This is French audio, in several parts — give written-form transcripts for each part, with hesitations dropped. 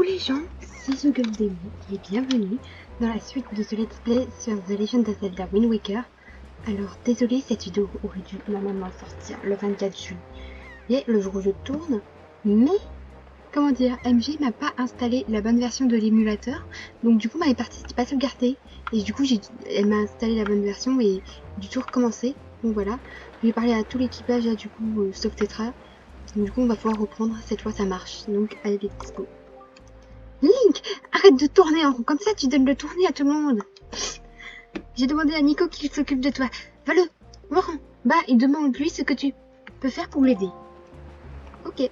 les gens, c'est TheGirlDemo et bienvenue dans la suite de ce let's play sur The Legend of Zelda Wind Waker. Alors désolé, cette vidéo aurait dû normalement sortir le 24 juillet, le jour où je tourne, mais comment dire, MG m'a pas installé la bonne version de l'émulateur, donc du coup ma partie n'était pas sauvegardée, et du coup elle m'a installé la bonne version et du tout recommencer. Donc voilà, je vais parler à tout l'équipage là du coup, sauf Tetra. Donc du coup on va pouvoir reprendre, cette fois ça marche, donc allez vite, let's go. Link, arrête de tourner en rond, comme ça tu donnes le tournis à tout le monde. J'ai demandé à Nico qu'il s'occupe de toi. Va-le, voir en bas et demande-lui ce que tu peux faire pour l'aider. Ok.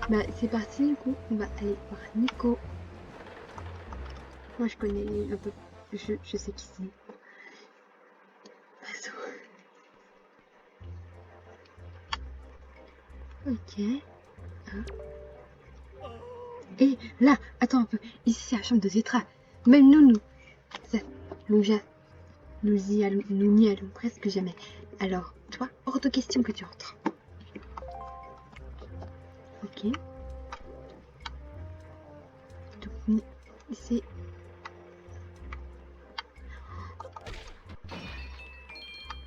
Bah c'est parti du coup, on va aller voir Nico. Moi je connais un peu, je sais qui c'est. Ok. Ah. Et là, attends un peu, ici c'est la chambre de Zetra. Même nous n'y allons presque jamais. Alors, toi, hors de question que tu entres. Ok. Donc, c'est...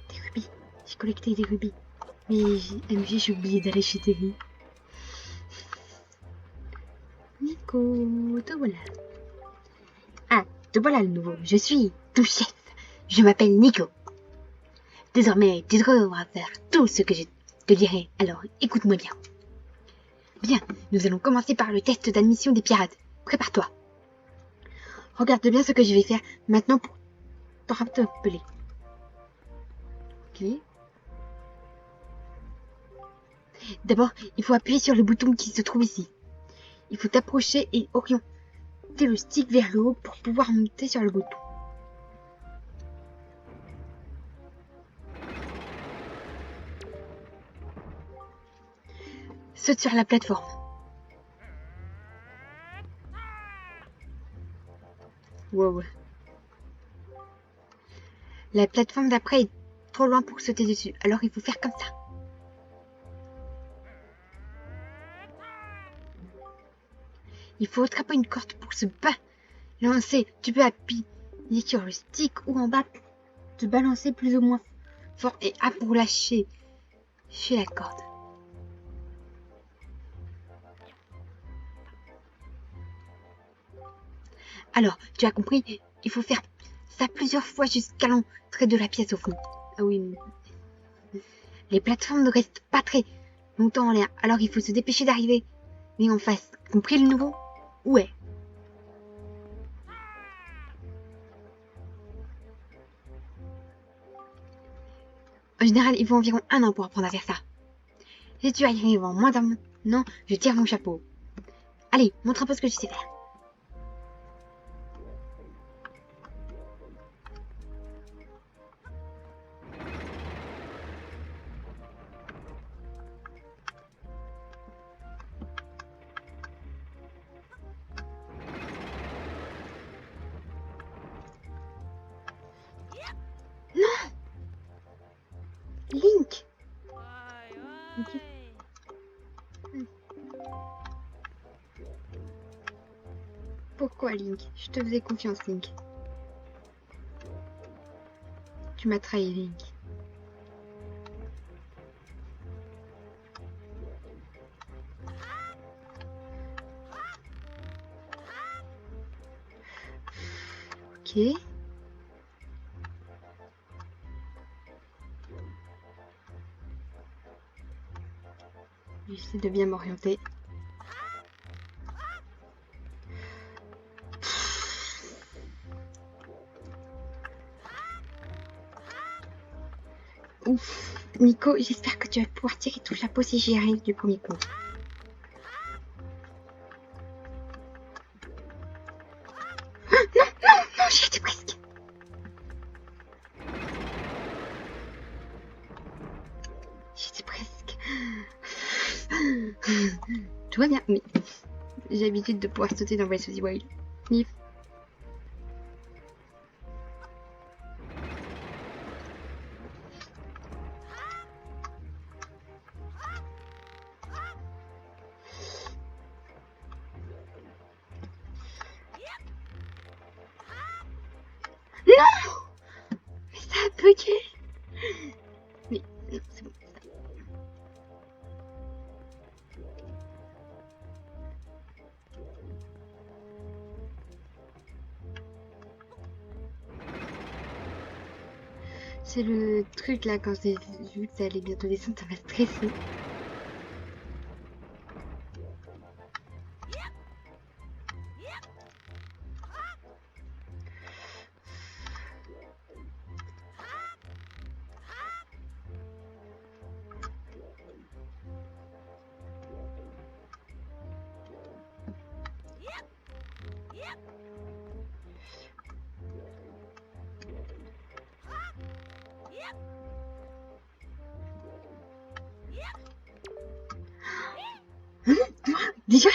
Des rubis. J'ai collecté des rubis. Mais MJ, j'ai oublié d'aller chez Terry. Nico, te voilà. Ah, te voilà le nouveau. Je suis ton chef. Je m'appelle Nico. Désormais, tu devras faire tout ce que je te dirai. Alors, écoute-moi bien. Bien, nous allons commencer par le test d'admission des pirates. Prépare-toi. Regarde bien ce que je vais faire maintenant pour t'en rappeler. Ok. D'abord, il faut appuyer sur le bouton qui se trouve ici. Il faut t'approcher et orienter le stick vers le haut pour pouvoir monter sur le bouton. Saute sur la plateforme. Wow. La plateforme d'après est trop loin pour sauter dessus, alors il faut faire comme ça. Il faut attraper une corde pour se balancer. Tu peux appuyer sur le stick ou en bas pour te balancer plus ou moins fort et A pour lâcher la corde. Alors, tu as compris, il faut faire ça plusieurs fois jusqu'à l'entrée de la pièce au fond. Ah oui. Les plateformes ne restent pas très longtemps en l'air, alors il faut se dépêcher d'arriver. Mais en face, compris le nouveau? Ouais. En général, il faut environ 1 an pour apprendre à faire ça. Si tu arrives en moins d'un an, je tire mon chapeau. Allez, montre un peu ce que tu sais faire. Non! Link! Okay. Pourquoi, Link? Je te faisais confiance, Link. Tu m'as trahi, Link. Ok. J'essaie de bien m'orienter. Ouf. Nico, j'espère que tu vas pouvoir tirer ton chapeau si j'y arrive du premier coup. Non, j'y étais presque. J'étais presque. Tout va bien, mais j'ai l'habitude de pouvoir sauter dans Breath of the Wild. Nif. ce truc là, quand j'ai vu que ça allait bientôt descendre, ça m'a stressé. Déjà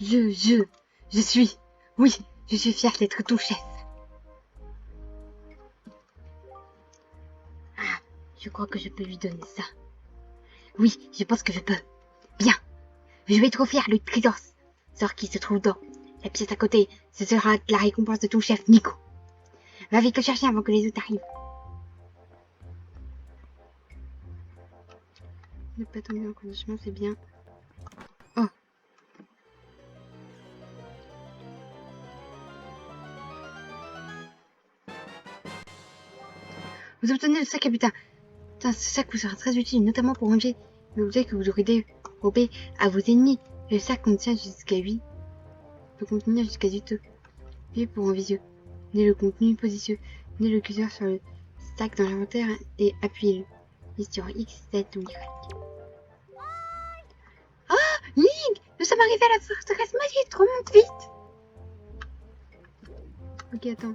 je suis, oui, je suis fière d'être ton chef. Ah, je crois que je peux lui donner ça. Oui, je pense que je peux. Bien, je vais te offrir le trésor qui se trouve dans la pièce à côté. Ce sera la récompense de ton chef, Nico. Va vite le chercher avant que les autres arrivent. Ne pas tomber en cours de chemin, c'est bien. Oh. Vous obtenez le sac à butin. Ce sac vous sera très utile, notamment pour ranger l'objet que vous aurez dérobé à vos ennemis. Le sac contient jusqu'à 8. Peut contenir jusqu'à 8 œufs. Puis pour un visieux. Prenez le contenu, positionnez le curseur sur le sac dans l'inventaire et appuyez-le. Mise sur X, Z ou Y. Oh, Link, nous sommes arrivés à la forteresse magique, remonte vite. Ok, attends.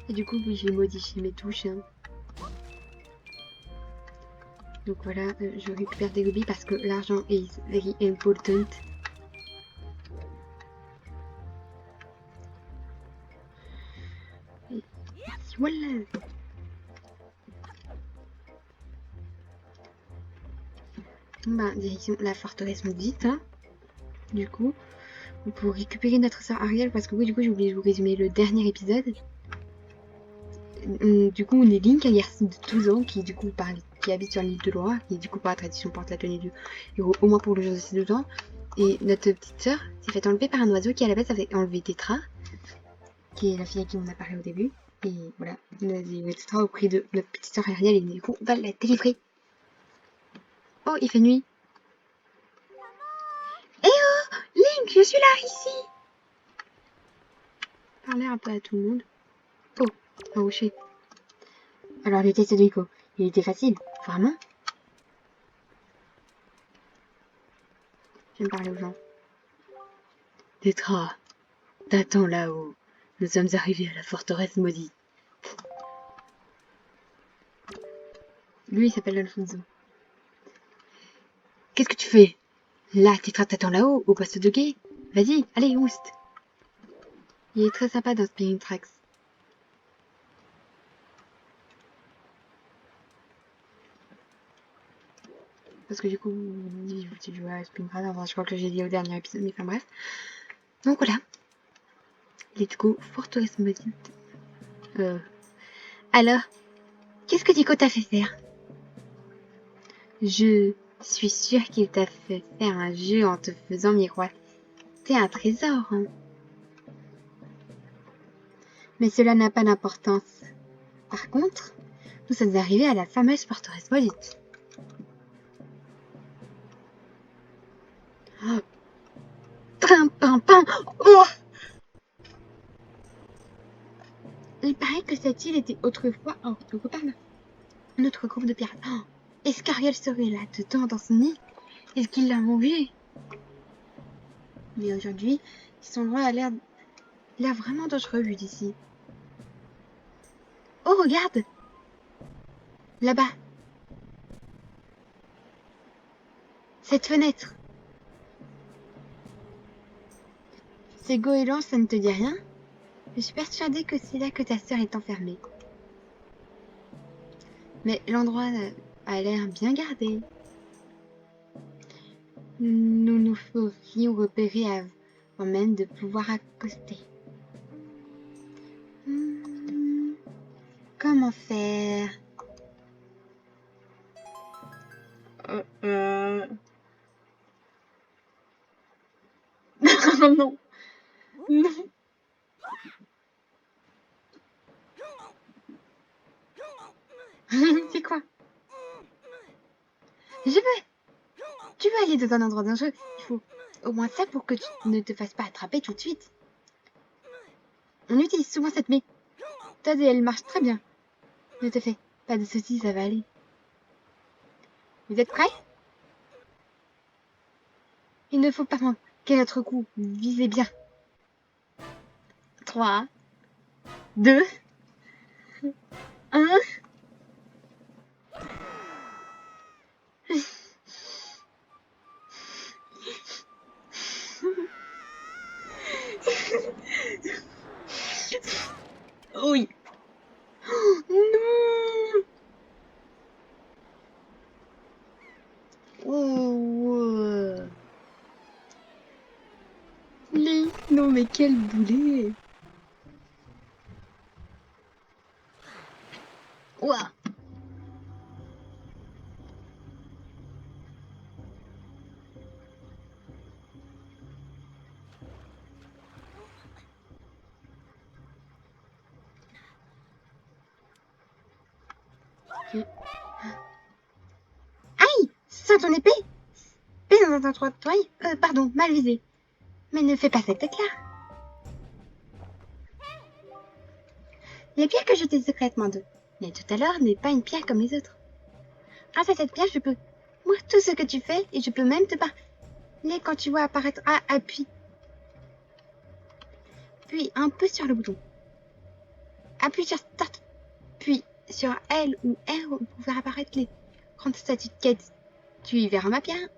Et du coup, oui, j'ai modifié mes touches. Hein. Donc voilà, je récupère des rubis parce que l'argent est very important. Et voilà. Bah, direction la forteresse maudite. Hein. Du coup, pour récupérer notre sœur Ariel, parce que oui, du coup, j'ai oublié de vous résumer le dernier épisode. Du coup, on est Link, un garçon de 12 ans qui, du coup, qui habite sur l'île de Loire, qui, du coup, par la tradition, porte la tenue du héros au moins pour le jour de ses 12 ans. Et notre petite sœur s'est fait enlever par un oiseau qui, à la base, avait enlevé Tetra, qui est la fille à qui on a parlé au début. Et voilà, on a dit Tetra au prix de notre petite sœur Ariel, et du coup, on va la délivrer. Oh, il fait nuit. Eh oh, Link, je suis là, ici. Parler un peu à tout le monde. Oh, un rocher. Alors, le test de Nico, il était facile, vraiment? J'aime parler aux gens. Tetra, t'attends là-haut. Nous sommes arrivés à la forteresse maudite. Lui, il s'appelle Alfonso. Qu'est-ce que tu fais? Là, Tetra t'attend là-haut, au poste de guet. Vas-y, allez, oust. Il est très sympa dans Spinning Tracks. Parce que du coup, tu joues à Spinning Tracks, enfin, je crois que j'ai dit au dernier épisode, mais enfin bref. Donc voilà. Let's go, forteresse maudite. Alors, qu'est-ce que Nico t'a fait faire? Je suis sûre qu'il t'a fait faire un jeu en te faisant miroiter un trésor. Hein. Mais cela n'a pas d'importance. Par contre, nous sommes arrivés à la fameuse forteresse maudite. Oh. Pam, pam, pam. Oh. Il paraît que cette île était autrefois notre groupe de pirates. Oh. Est-ce qu'Ariel serait là-dedans dans son île? Est-ce qu'il l'a mangé? Mais aujourd'hui, cet endroit a l'air vraiment dangereux vu d'ici. Oh, regarde! Là-bas. Cette fenêtre. C'est goéland, ça ne te dit rien? Je suis persuadée que c'est là que ta sœur est enfermée. Mais l'endroit a l'air bien gardé. Nous faut aussi repérer avant même de pouvoir accoster. Comment faire? Non, non. C'est quoi? Je veux. Tu veux aller dans un endroit dangereux? Il faut au moins ça pour que tu ne te fasses pas attraper tout de suite. On utilise souvent cette méthode et elle marche très bien. Ne te fais pas de soucis, ça va aller. Vous êtes prêts? Il ne faut pas manquer notre coup. Visez bien. 3, 2, 1. Oui. Oh, non. Oh. Non mais quel boulet. Ouah. Aïe! Sans ton épée! Épée dans un endroit de toi. Pardon, mal visé. Mais ne fais pas cette tête-là. Les pierres que je t'ai secrètement données tout à l'heure n'est pas une pierre comme les autres. Grâce à cette pierre, je peux voir tout ce que tu fais et je peux même te parler quand tu vois apparaître. Ah, appuie. Puis un peu sur le bouton. Appuie sur Start. Puis sur L ou R pour faire apparaître les grandes statues de quête. Tu y verras ma pierre.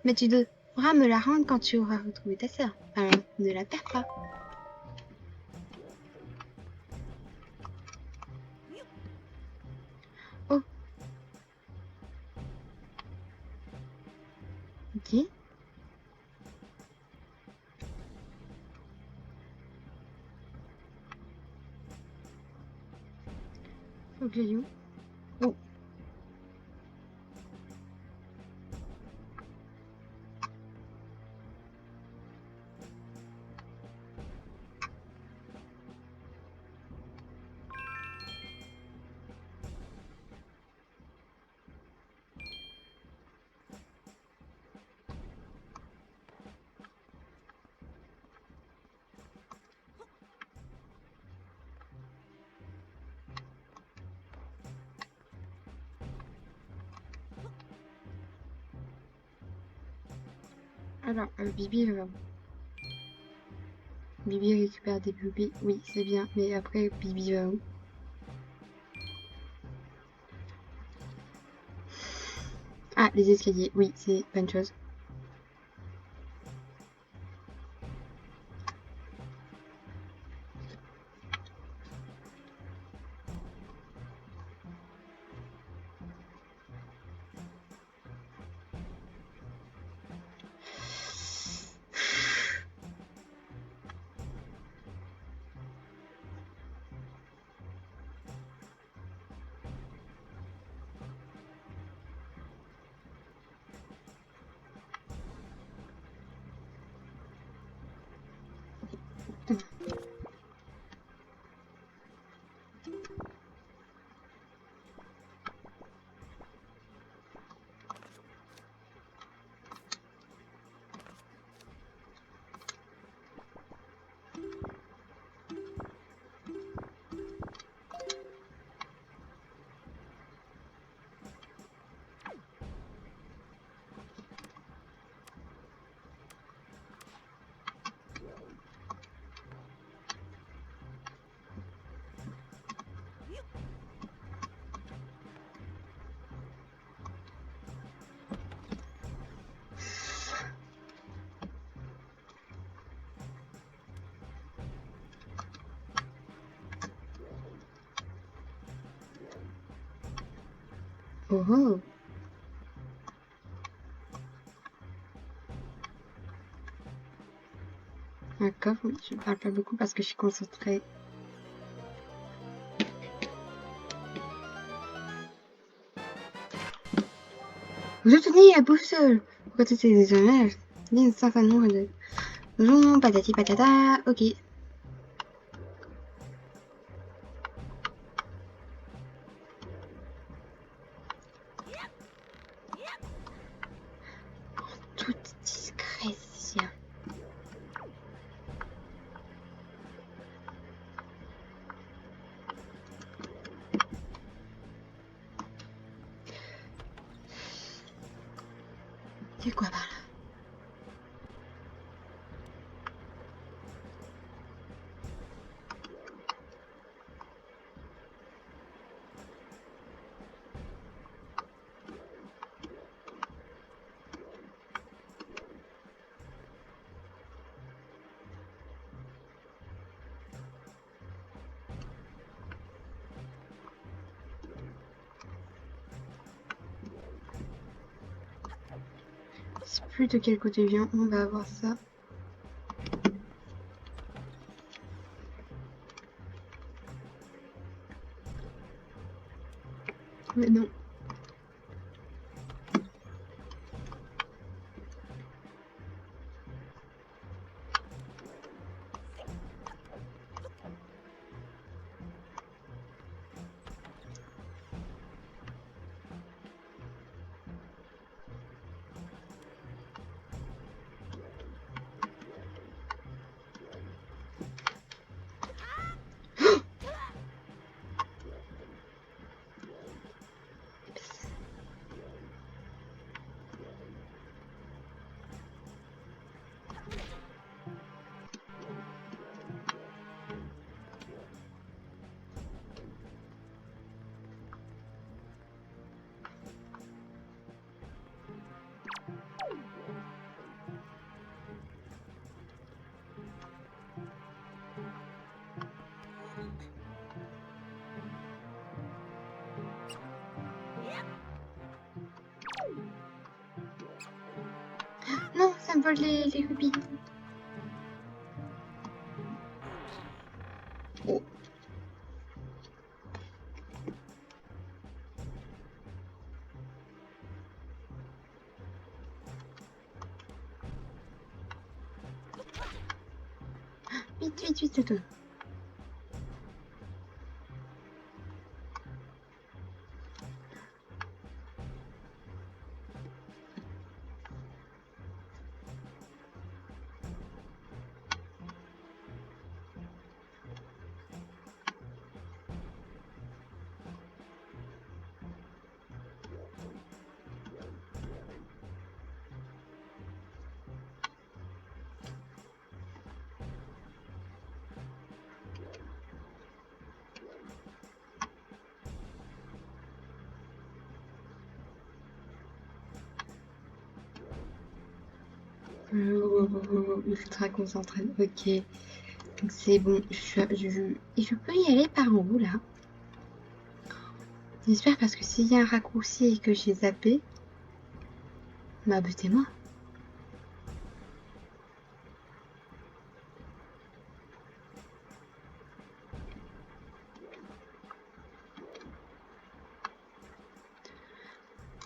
Mais tu devras me la rendre quand tu auras retrouvé ta sœur. Alors, ne la perds pas. Oh. Ok. Faut que j'aille où? Oh. Alors, Bibi récupère des bébés. Oui, c'est bien. Mais après, Bibi va où? Ah, les escaliers. Oui, c'est bonne chose. Oh oh. un coffre. Je parle pas beaucoup parce que je suis concentrée. Vous obtenez la boussole. Pour côté des hommages, il y a un certain nombre de jours, patati patata. Ok. Toute discrétion. C'est quoi par là? Je sais plus de quel côté vient. On va avoir ça. Mais non. Non, ça me vole les rubis. Oh. Vite, vite, vite, Toto. Ultra concentré. Ok. Donc c'est bon. Je peux y aller par en haut là. J'espère parce que s'il y a un raccourci et que j'ai zappé, bah butez-moi.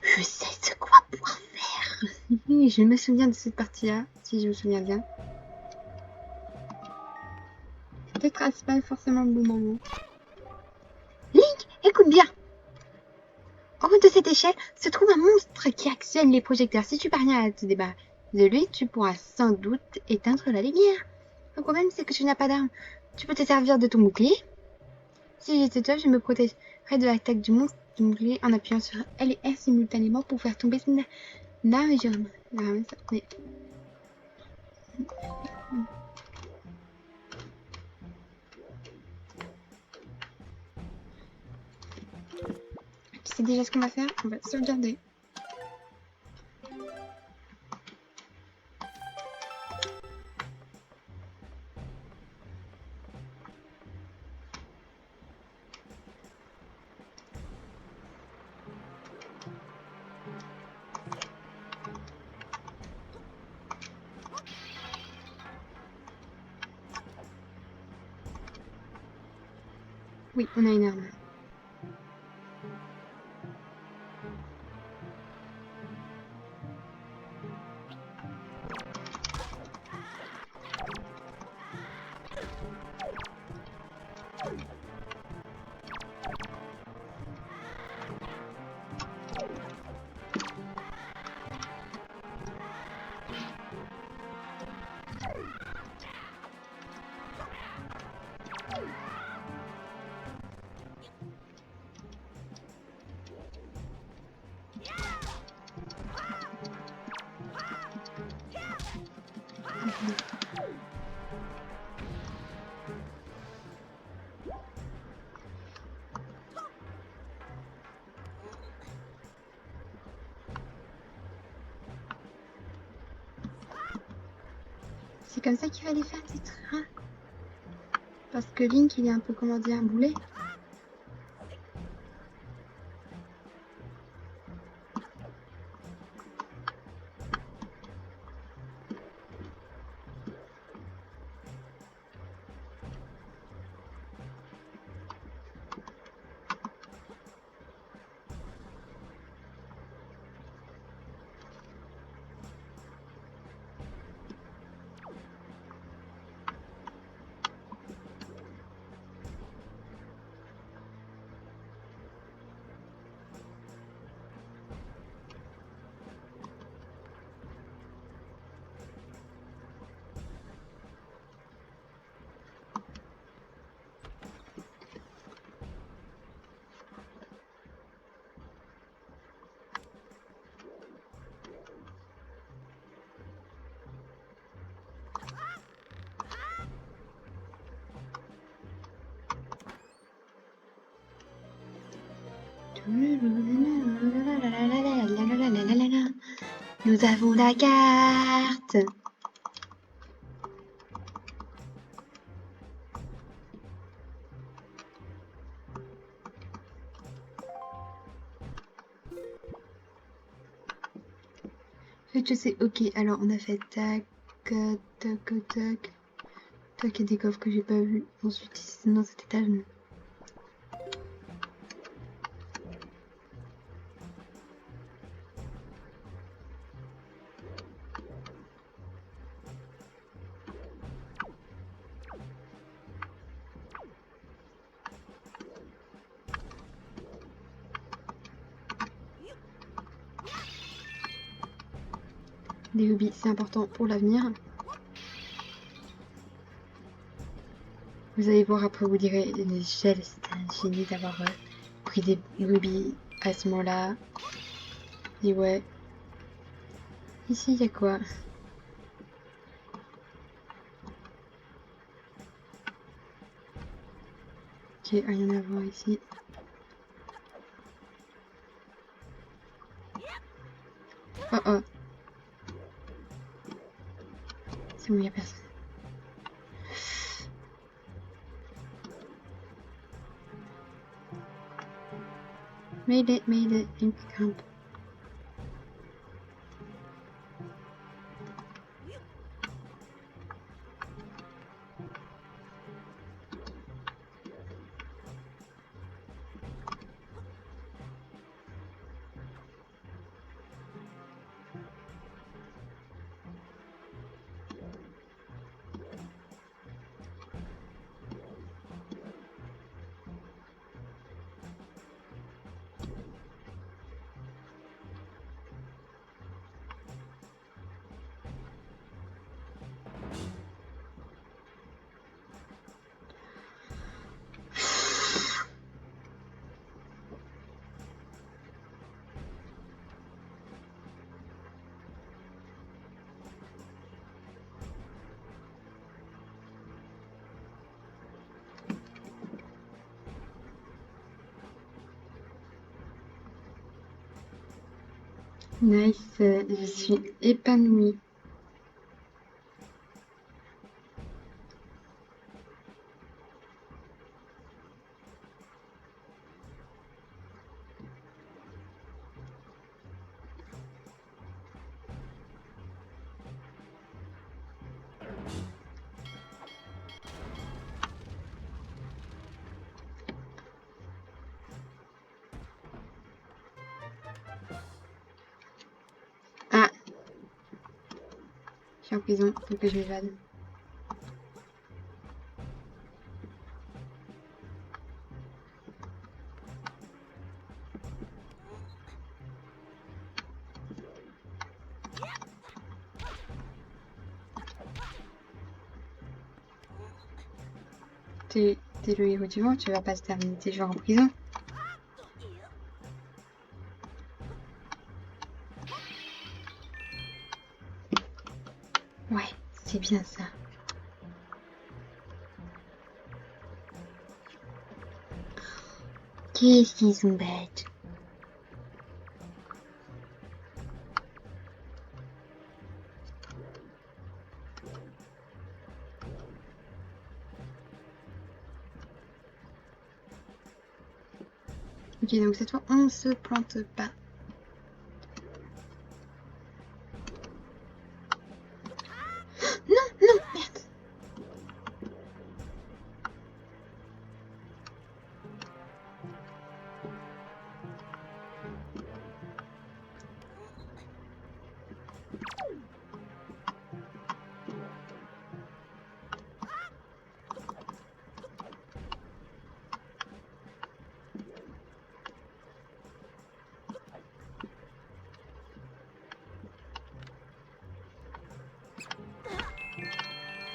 Je sais de quoi pouvoir faire. Je me souviens de cette partie-là, si je me souviens bien. Peut-être c'est pas forcément le bon moment. Link, écoute bien. En haut de cette échelle se trouve un monstre qui actionne les projecteurs. Si tu parviens à te débarrasser de lui, tu pourras sans doute éteindre la lumière. Le problème, c'est que tu n'as pas d'arme. Tu peux te servir de ton bouclier. Si j'étais toi, je me protégerais de l'attaque du monstre du bouclier en appuyant sur L et R simultanément pour faire tomber son arme et je ramène ça. Mais... Tu sais déjà ce qu'on va faire? On va sauvegarder. Oui, on a une arme. C'est comme ça qu'il fallait faire des trains. Parce que Link, il est un peu, comment dire, un boulet. Nous avons la carte. Je sais, ok, alors on a fait tac, tac, tac. Tac, il y a des coffres que j'ai pas vus. Ensuite, c'est dans cet étage. Les rubis, c'est important pour l'avenir. Vous allez voir après, vous direz, l'échelle, c'était un génie d'avoir pris des rubis à ce moment-là. Et ouais. Ici, il y a quoi? Ok, rien à voir ici. Oh oh. C'est bon, il n'y a personne. Made it, camp. Nice, je suis épanouie. suis en prison, faut que je m'évade. T'es le héros du monde, tu vas pas se terminer tes jours en prison. Ouais, c'est bien ça. Qu'est-ce qu'ils sont bêtes. Ok, donc cette fois, on se plante pas. Non, non, merde.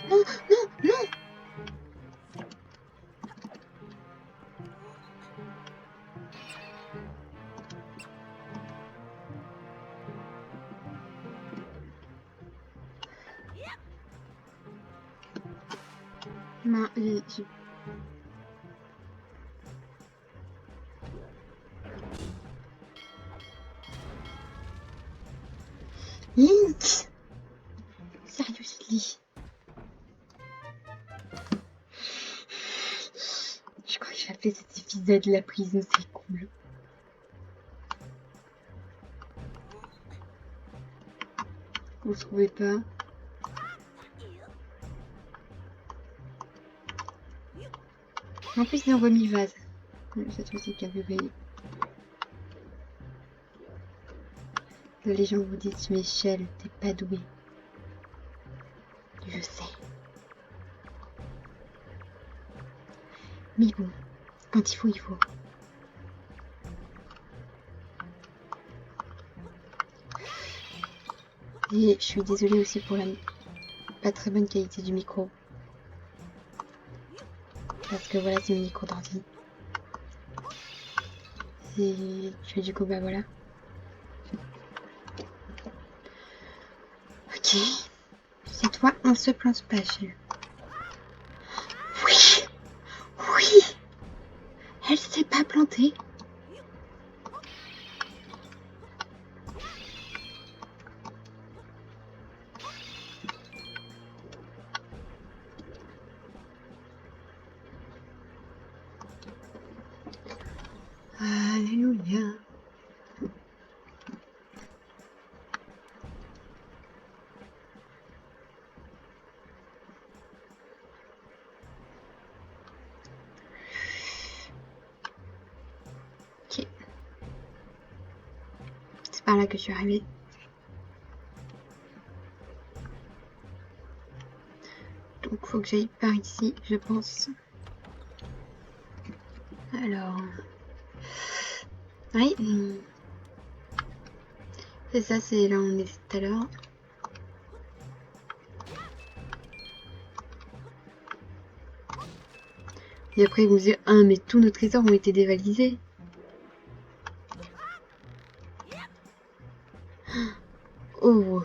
Non, non, non. Non, j'ai... Link! Seriously. Je crois que j'ai fait cet épisode de la prison, c'est cool. Vous trouvez pas? En plus, ils ont remis le vase. Cette fois-ci, qu'il y avait veillé. Les gens vous disent, Michel, t'es pas doué. Je sais. Mais bon, quand il faut, il faut. Et je suis désolée aussi pour la pas très bonne qualité du micro. Parce que voilà, c'est mon micro d'ordi. Et du coup, bah voilà. Ok. Cette fois, on se plante pas, Gilles. Oui! Oui! Elle s'est pas plantée. Alléluia. Ok. C'est par là que je suis arrivée. Donc faut que j'aille par ici, je pense. Alors... Oui. C'est ça, c'est là où on était tout à l'heure. Et après, vous me dites, ah, mais tous nos trésors ont été dévalisés. Oh.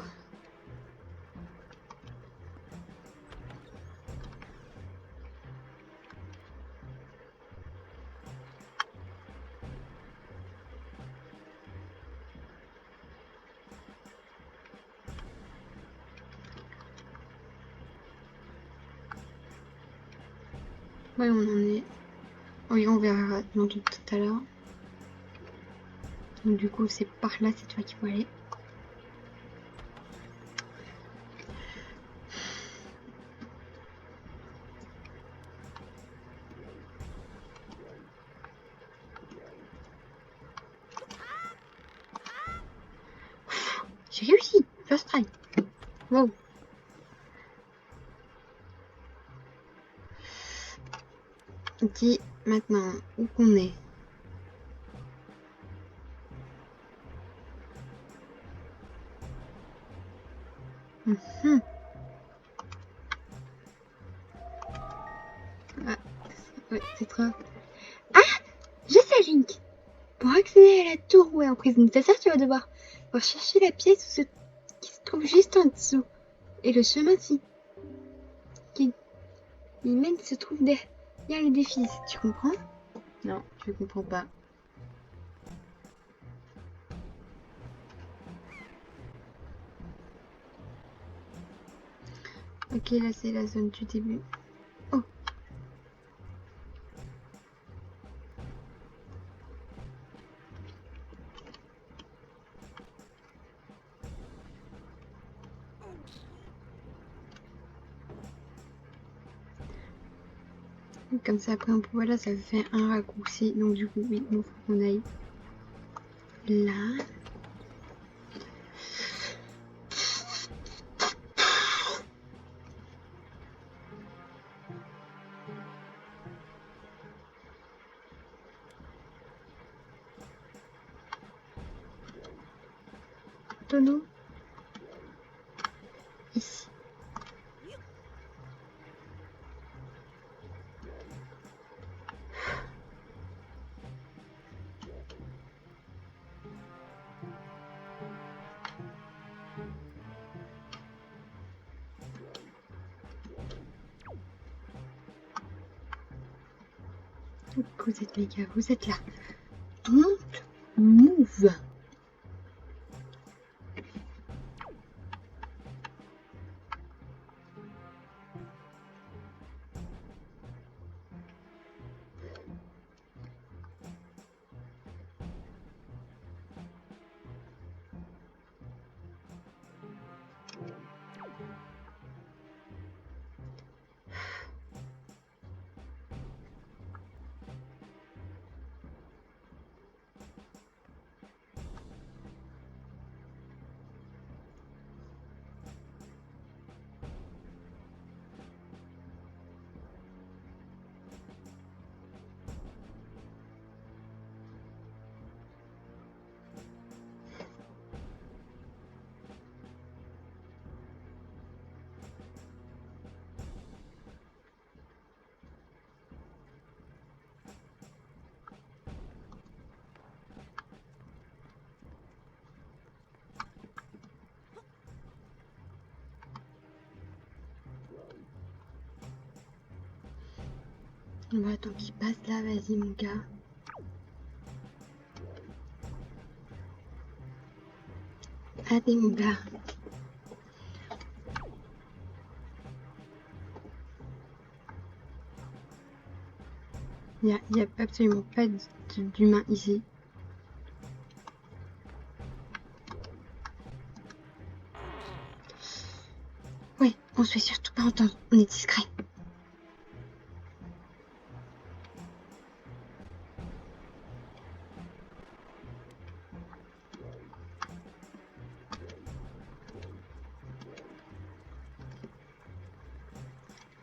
Ouais, on en est. Oui, on verra dans tout à l'heure. Donc du coup, c'est par là cette fois qu'il faut aller. J'ai réussi. First try. Wow. Ok, maintenant, où qu'on est? Mhm. Ah, ouais, c'est trop. Ah, je sais, Link. Pour accéder à la tour où est emprisonné ta sœur, tu vas devoir chercher la pièce qui se trouve juste en dessous. Et le chemin qui mène se trouve derrière l'édifice. Tu comprends? Non, je comprends pas. Ok, là c'est la zone du début. Oh. Comme ça, après, voilà, ça fait un raccourci. Donc, du coup, oui, il faut qu'on aille là. Tonneau. Ici. Vous êtes les gars, vous êtes là. Don't move. Bah, attends qu'il passe là, vas-y, mon gars. Allez, mon gars. Il y a absolument pas d'humain ici. Ouais, on se fait surtout pas entendre. On est discret.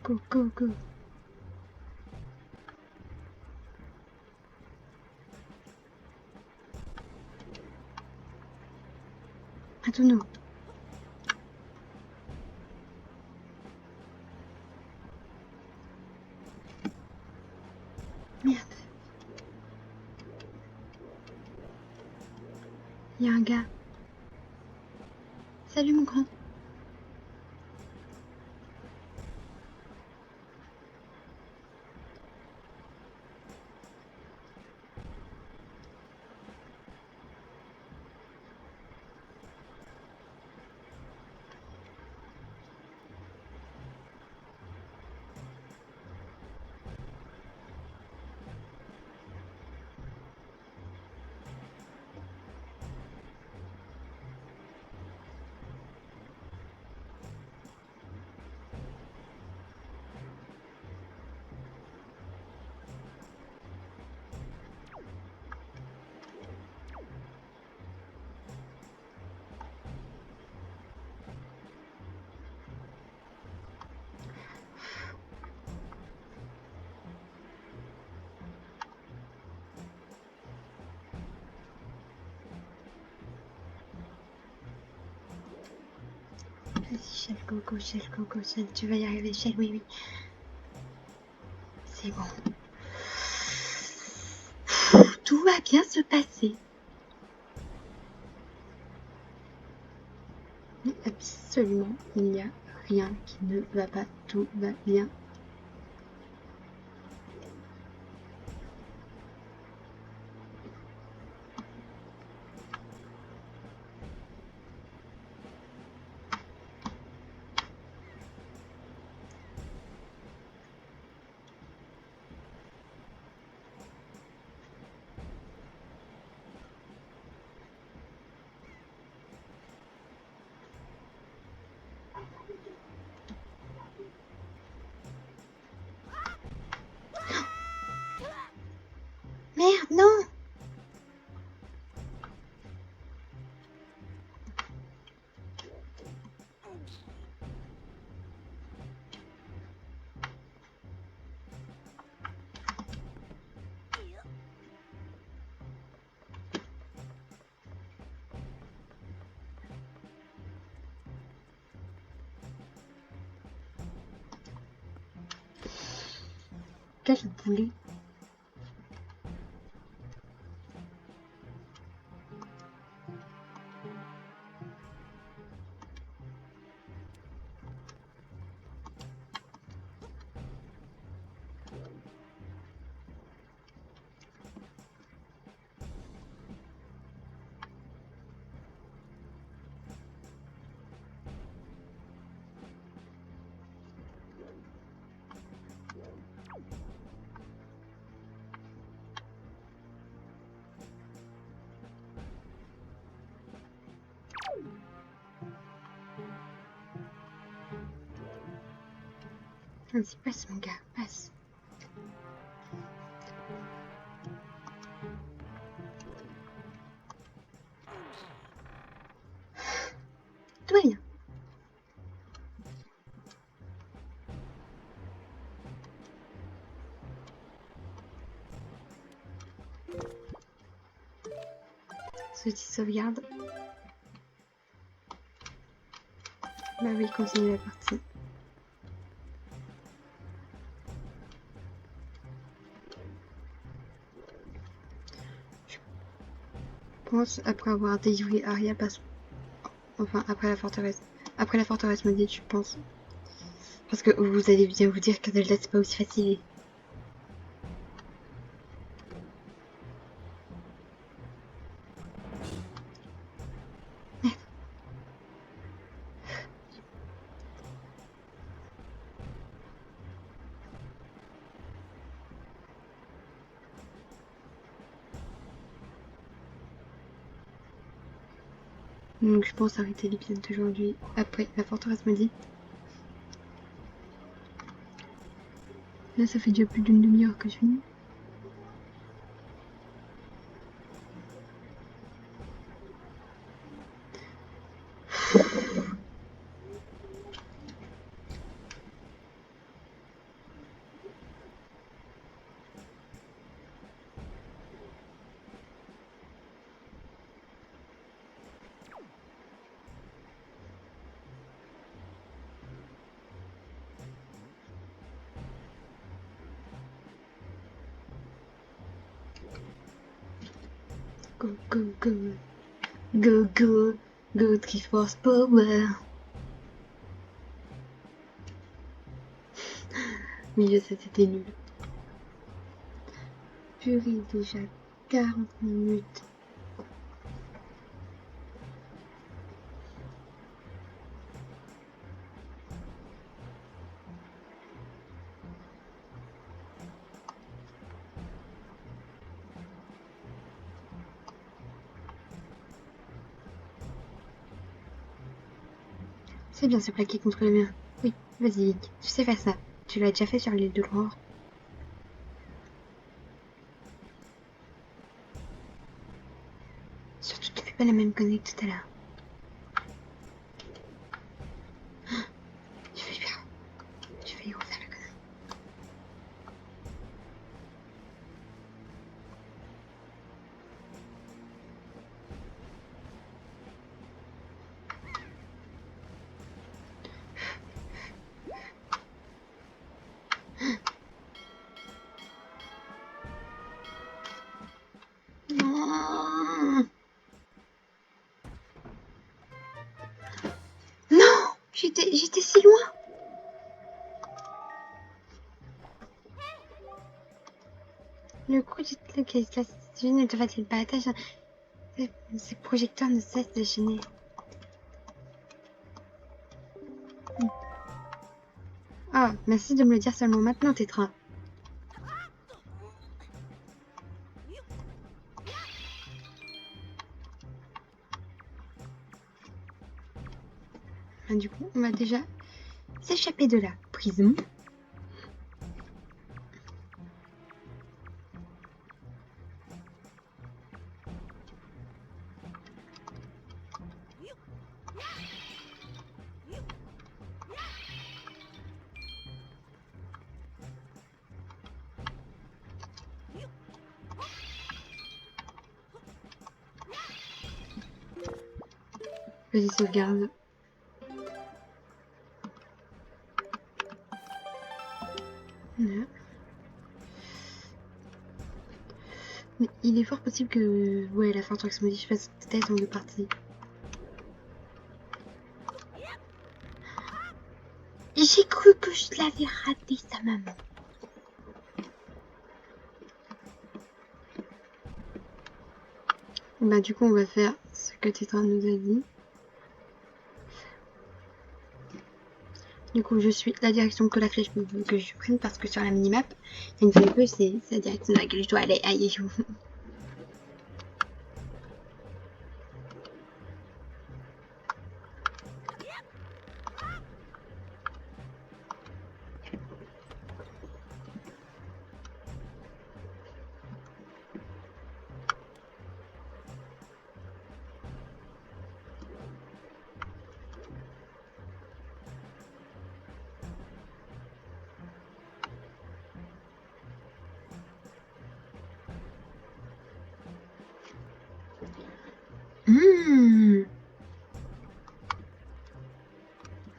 Go, go, go. Un tonneau. Merde. Il y a un gars. Salut, mon grand. Vas-y, Shell, Coco, Shell, tu vas y arriver, Shell, oui. C'est bon. Tout va bien se passer. Mais absolument, il n'y a rien qui ne va pas, tout va bien. Merde, non! Quel boulet! Vas-y, passe mon gars, passe. Tout va bien. Ceci sauvegarde. Bah oui, continue la partie. Je pense, après avoir délivré Aria, enfin, après la forteresse. Après la forteresse maudite, je pense. Parce que vous allez bien vous dire que Zelda, c'est pas aussi facile. Donc je pense arrêter l'épisode d'aujourd'hui après la forteresse maudite. Là, ça fait déjà plus d'une demi-heure que je finis. Go, go, go. Go, go. Go, Triforce Power. Oui, je sais, c'était nul. Purée, déjà 40 minutes. C'est bien se plaquer contre le mur. Oui, vas-y, tu sais faire ça. Tu l'as déjà fait sur l'île de l'Aurore. Surtout, tu fais pas la même connerie que tout à l'heure. Je vais y refaire la connerie. J'étais si loin. Le coup du truc est génie de facile battage. Ces projecteurs ne cessent de gêner. Ah, merci de me le dire seulement maintenant, Tétra. Du coup, on va déjà s'échapper de la prison. Vas-y, sauvegarde. Voilà. Mais il est fort possible que la Fortrax Modif fasse peut-être en deux parties. J'ai cru que je l'avais raté, sa maman. Bah du coup, on va faire ce que Tétra nous a dit. Du coup, je suis la direction que la flèche veut que je prenne parce que sur la minimap, il y a une feuille bleue, c'est la direction dans laquelle je dois aller. Aïe,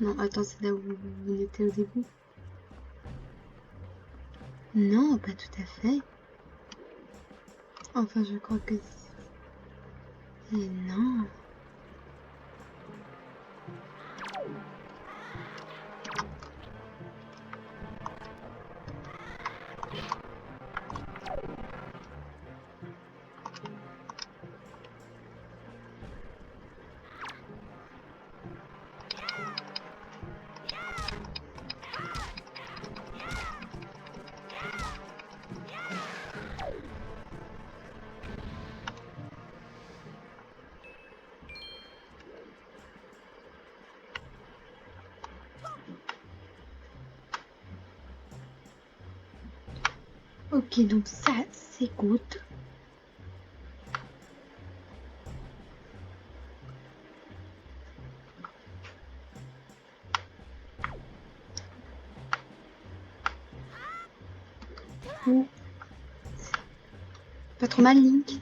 Non, attends, c'est là où on était au début. Non, pas tout à fait. Enfin, je crois que... Mais non. Ok, donc ça, c'est good. Oh. Pas trop mal, Link.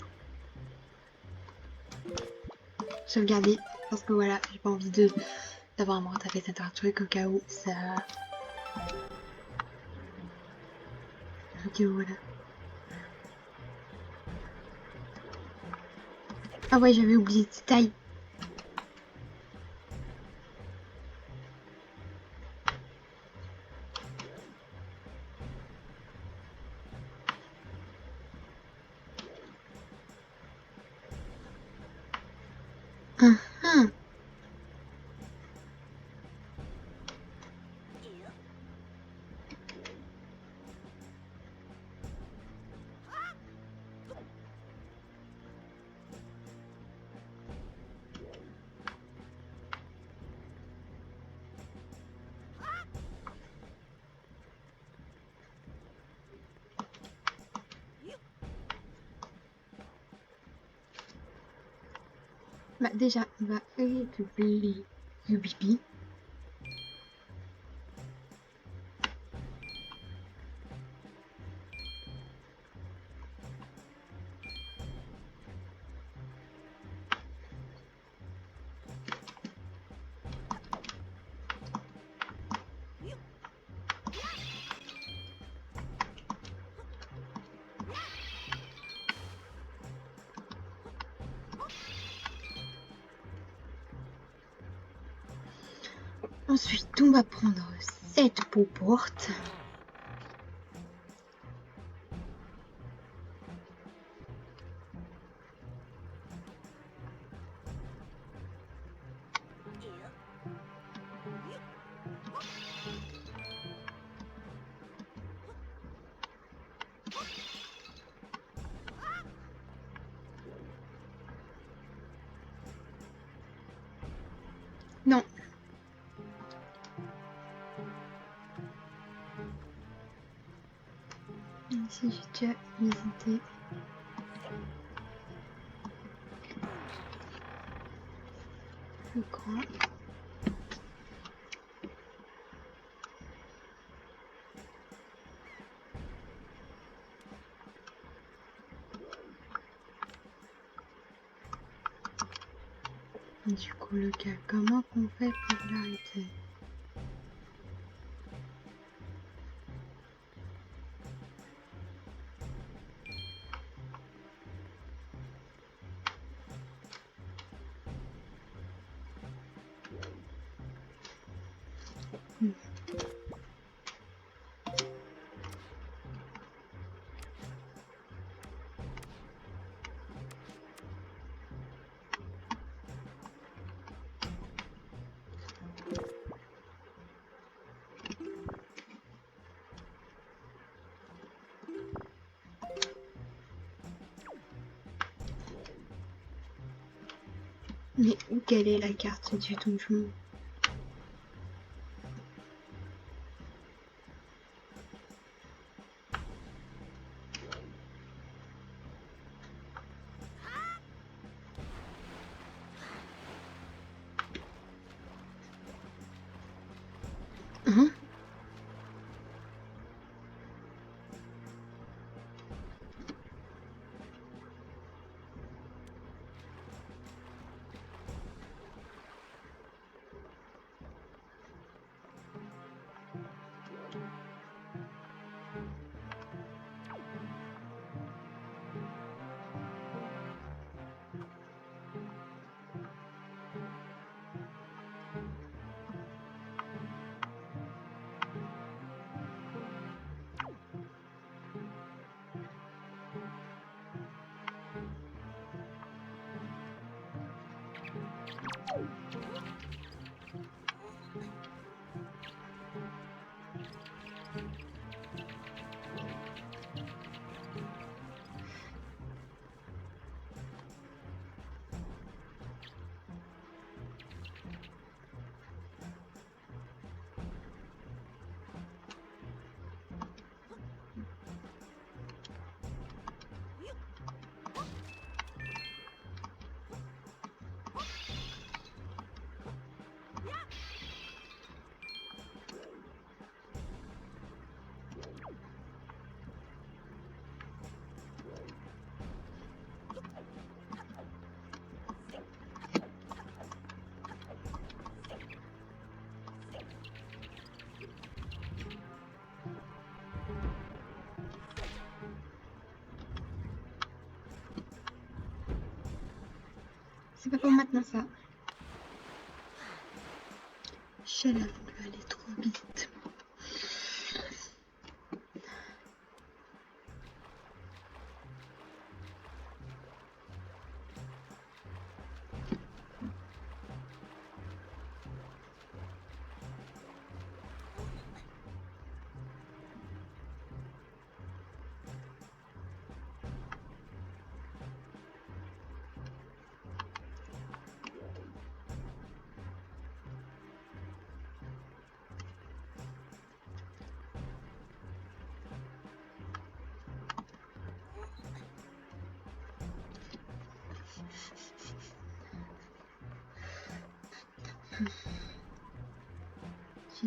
Sauvegarder. Parce que voilà, j'ai pas envie d'avoir à me retaper cet truc au cas où ça... Ok, voilà. Ah ouais, j'avais oublié ce détail. Bah déjà, on va récupérer le pipi. Ensuite, on va prendre cette peau porte. Non. Ici, j'ai déjà visité. Je crois. Du coup, le cas, comment qu'on fait pour l'arrêter? Mais quelle est la carte du donjon? Hein? C'est pas pour maintenant ça. Sheila va aller trop vite.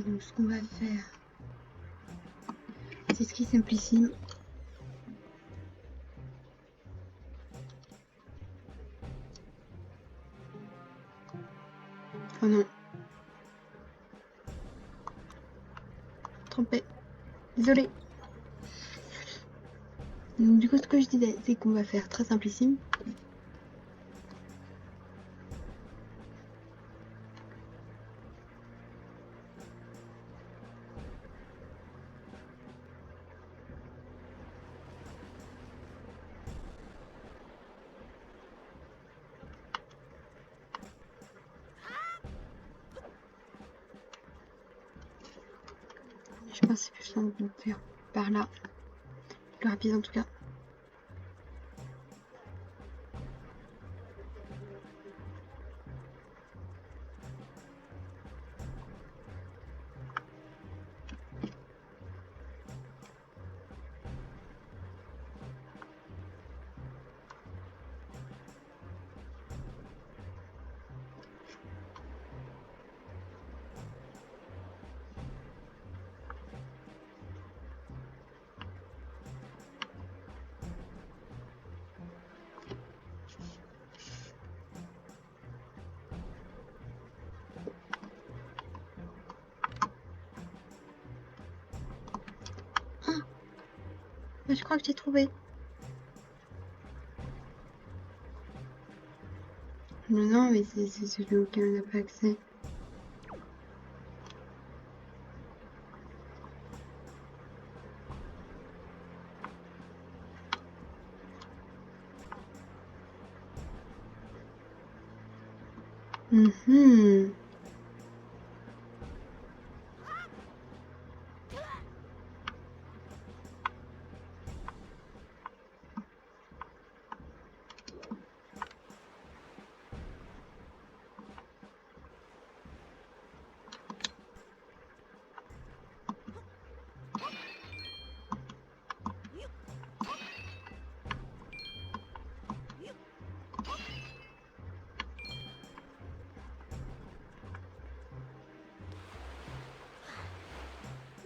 Donc ce qu'on va faire, c'est ce qui est simplissime. Oh non. Trompé. Désolée. Donc du coup ce que je disais, c'est qu'on va faire très simplissime. Ah, c'est plus simple de le faire par là. Plus rapide en tout cas. Je crois que j'ai trouvé. Mais non, mais c'est celui auquel on n'a pas accès.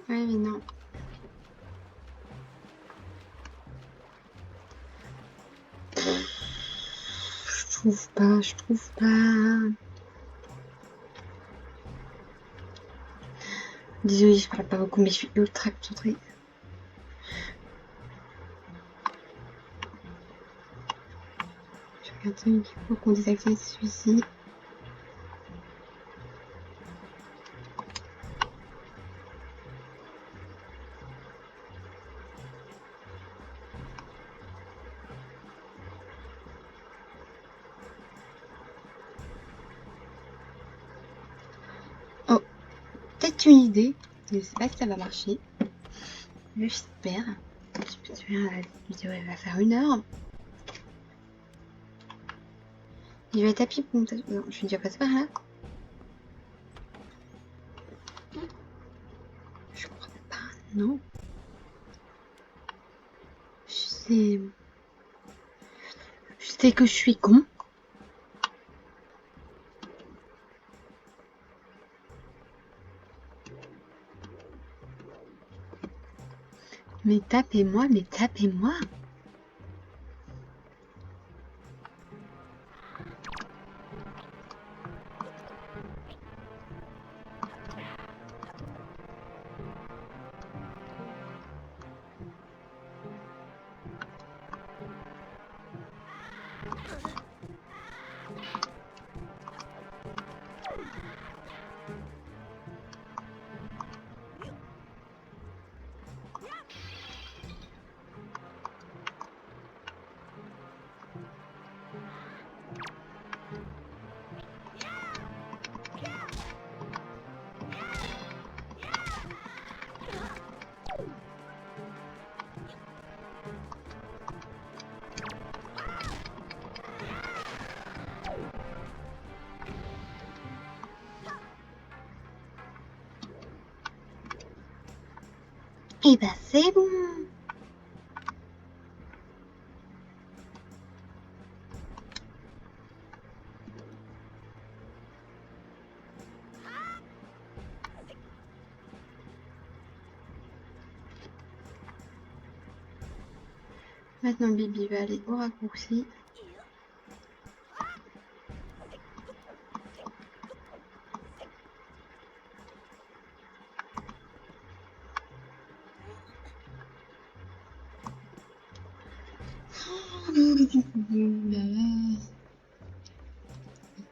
Ouais, mais non. Je trouve pas. Désolée, je parle pas beaucoup, mais je suis ultra concentrée. Je regarde il faut qu'on désactive celui-ci. Oh, peut-être une idée. Je sais pas si ça va marcher. J'espère. Je peux te faire la vidéo, elle va faire 1 heure. Je vais taper pour monter. Non, je suis déjà passée par là. Je crois pas, non. Je sais que je suis con. Mais tapez-moi, mais tapez-moi. Et bah c'est bon. Maintenant Bibi va aller au raccourci.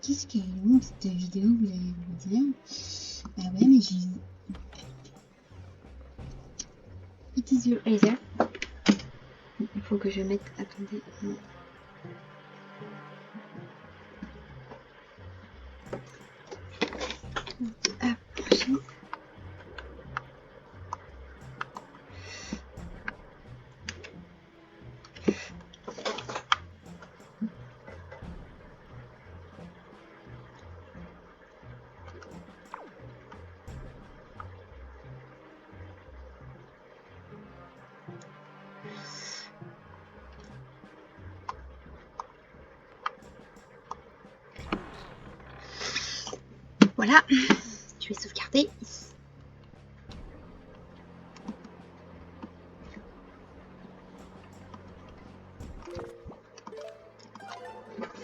Qu'est-ce qu'elle est longue cette vidéo, vous allez vous dire. Ah ouais, mais j'ai... It is your laser. Il faut que je mette... Attendez. Ah, prochaine. Voilà, je vais sauvegarder.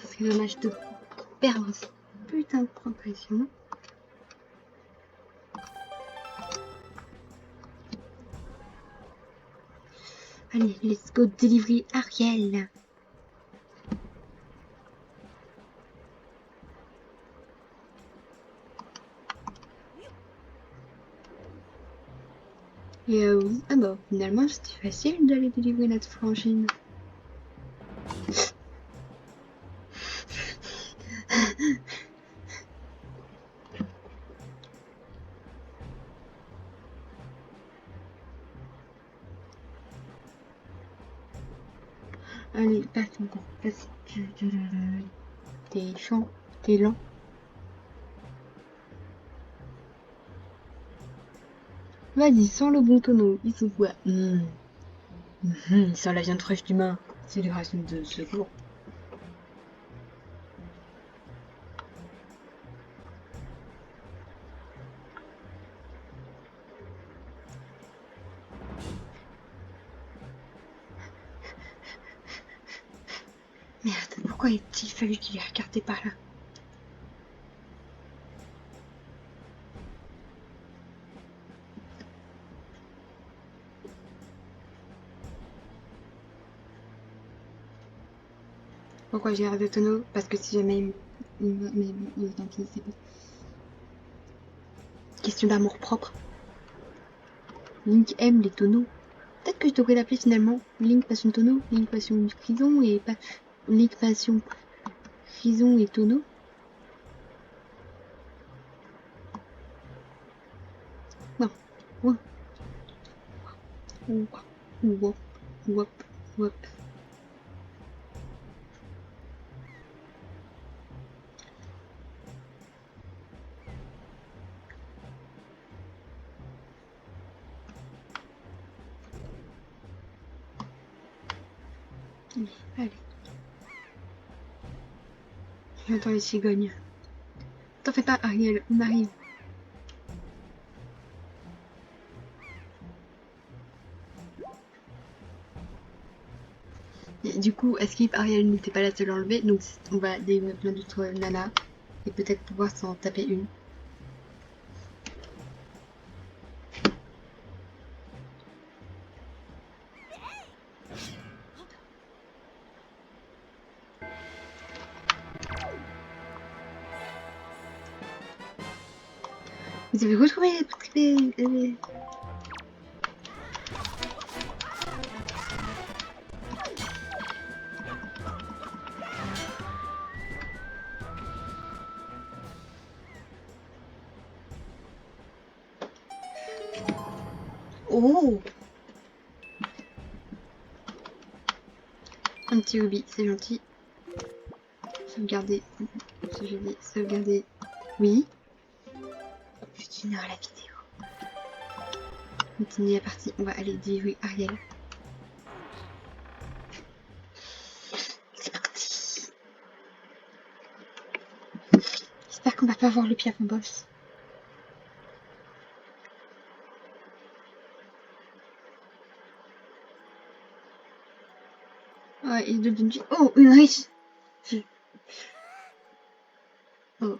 Ce serait dommage de perdre cette putain de progression. Allez, let's go delivery Ariel. Et oui, ah bah finalement c'était facile d'aller délivrer notre frangine. Allez, passe encore, passe. T'es chiant, t'es lent. Vas-y, sens le bon tonneau, il se voit. Il sent la viande fraîche d'humain. C'est les rations de secours. Merde, pourquoi a-t-il fallu qu'il ait regardé par là? Pourquoi j'ai regardé le tonneau? Parce que si jamais mais tant pis, c'est pas. Question d'amour propre. Link aime les tonneaux. Peut-être que je devrais l'appeler finalement Link Passion Tonneau, Link Passion Frison et pas Link Passion Frison et Tonneau. Non. Wop. Wop. Wop. Wop. Allez. J'entends les cigognes. T'en fais pas, Ariel, on arrive. Et du coup, Escape Ariel n'était pas la seule à enlever, donc on va délivrer plein d'autres nanas et peut-être pouvoir s'en taper une. Vous avez retrouvé les... Oh! Un petit hobby, c'est gentil. Sauvegarder. Si je dis sauvegarder. Oui. Juste une heure la vidéo. Continuer la partie. On va aller délivrer Ariel. C'est parti. J'espère qu'on va pas voir le piaf en boss. Ouais, il donne une vie. Oh, une riche. Oh.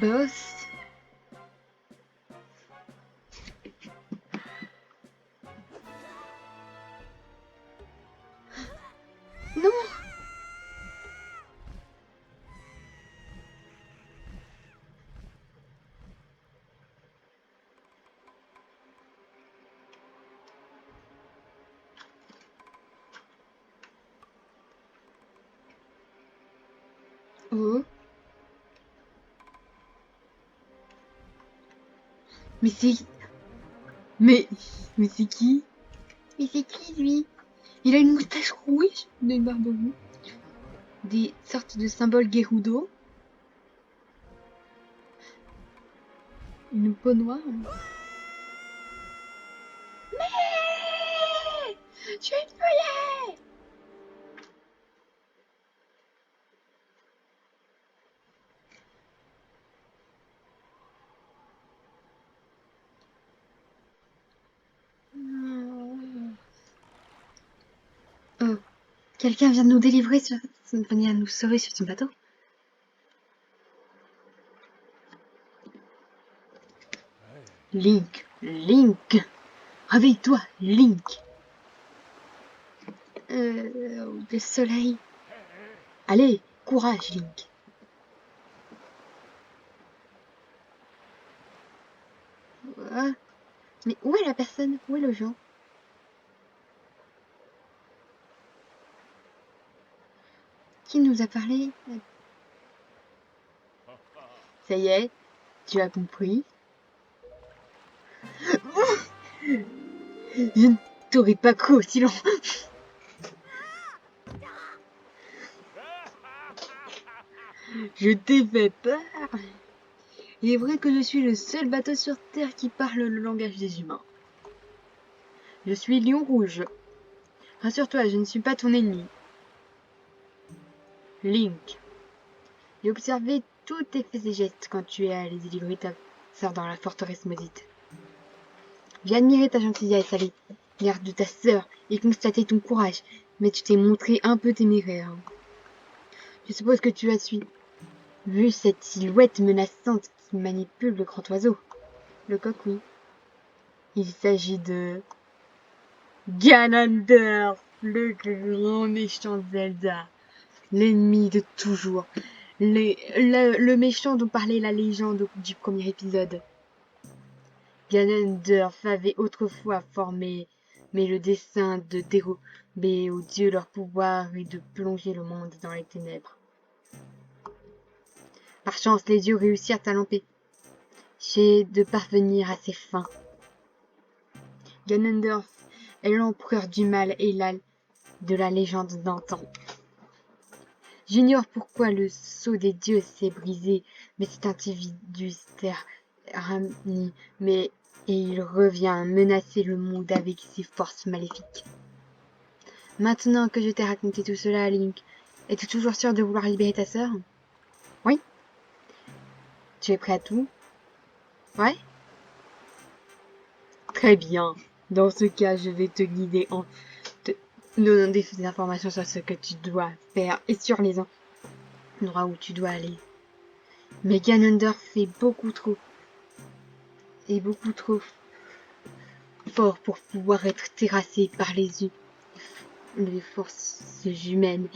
Boss. Non. Oh. Mais c'est... Mais c'est qui? Mais c'est qui lui? Il a une moustache rouge, une barbe rouge, des sortes de symboles Gerudo, une peau noire. Quelqu'un vient de nous délivrer venir nous sauver sur son bateau. Link, réveille-toi, Link. Le soleil. Allez, courage, Link. Mais où est la personne? Où est le gens? Qui nous a parlé? Ça y est, tu as compris? Je ne t'aurais pas cru aussi long. Je t'ai fait peur. Il est vrai que je suis le seul bateau sur Terre qui parle le langage des humains. Je suis Lion Rouge. Rassure-toi, je ne suis pas ton ennemi. Link. J'ai observé tous tes faits et gestes quand tu es allé délivrer ta sœur dans la forteresse maudite. J'ai admiré ta gentillesse à l'égard de ta sœur et constaté ton courage, mais tu t'es montré un peu téméraire. Je suppose que tu as vu cette silhouette menaçante qui manipule le grand oiseau. Le coq, oui. Il s'agit de Ganondorf, le grand méchant Zelda, l'ennemi de toujours, le méchant dont parlait la légende du premier épisode. Ganondorf avait autrefois formé, mais le dessein de dérober aux dieux leur pouvoir et de plonger le monde dans les ténèbres. Par chance, les dieux réussirent à l'empêcher de parvenir à ses fins. Ganondorf est l'empereur du mal et de la légende d'antan. J'ignore pourquoi le sceau des dieux s'est brisé, mais cet individu s'est ramené, et il revient menacer le monde avec ses forces maléfiques. Maintenant que je t'ai raconté tout cela, Link, es-tu toujours sûr de vouloir libérer ta sœur? Oui. Tu es prêt à tout? Ouais? Très bien. Dans ce cas, je vais te guider en te donnant des informations sur ce que tu dois faire et sur les endroits où tu dois aller. Mais Ganondorf est beaucoup trop fort pour pouvoir être terrassé par les forces humaines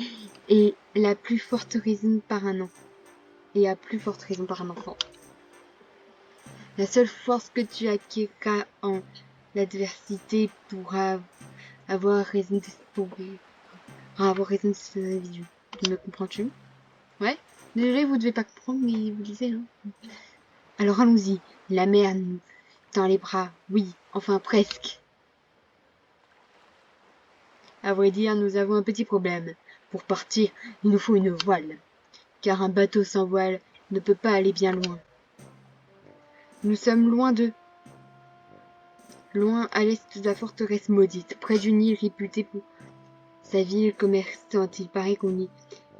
et la plus forte raison par un enfant. La seule force que tu acquériras en l'adversité pourra avoir raison de cet individu. Me comprends-tu? Ouais. Désolé, vous devez pas comprendre, mais vous lisez, hein. Alors allons-y. La mer nous tend les bras. Oui, enfin presque. À vrai dire, nous avons un petit problème. Pour partir, il nous faut une voile. Car un bateau sans voile ne peut pas aller bien loin. Nous sommes loin à l'est de la forteresse maudite, près d'une île réputée pour sa ville commerçante. Il paraît qu'on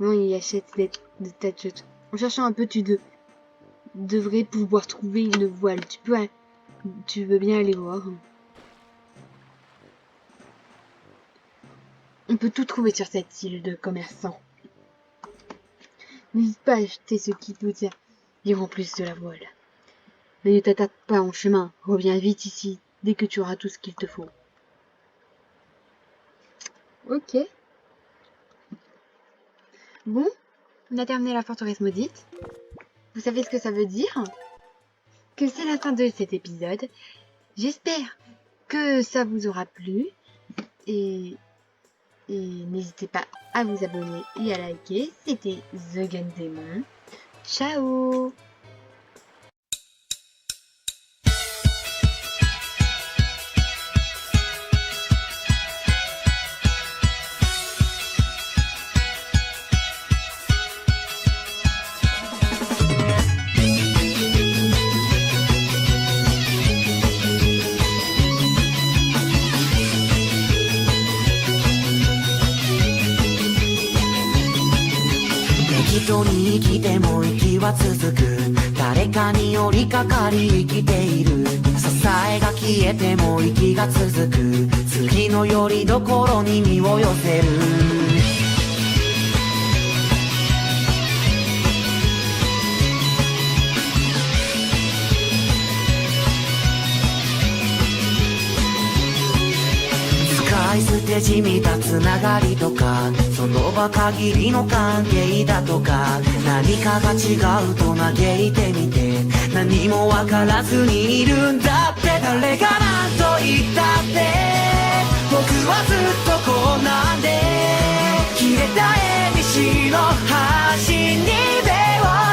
y achète des tas de choses. En cherchant un peu, tu devrais pouvoir trouver une voile. Tu veux bien aller voir? On peut tout trouver sur cette île de commerçants. N'hésite pas à acheter ce qui peut dire en plus de la voile. Mais ne t'attarde pas en chemin. Reviens vite ici, dès que tu auras tout ce qu'il te faut. Ok. Bon, on a terminé la forteresse maudite. Vous savez ce que ça veut dire? Que c'est la fin de cet épisode. J'espère que ça vous aura plu. Et n'hésitez pas à vous abonner et à liker. C'était The Gun Demon. Ciao! 人に生きても息は続く誰かに寄りかかり生きている支えが消えても息が続く次の拠り所に身を寄せる使い捨てじみたつながりとかその場限りの関係だとか何かが違うと嘆いてみて何もわからずにいるんだって誰が何と言ったって僕はずっとこうなんで切れた ABC の端に手を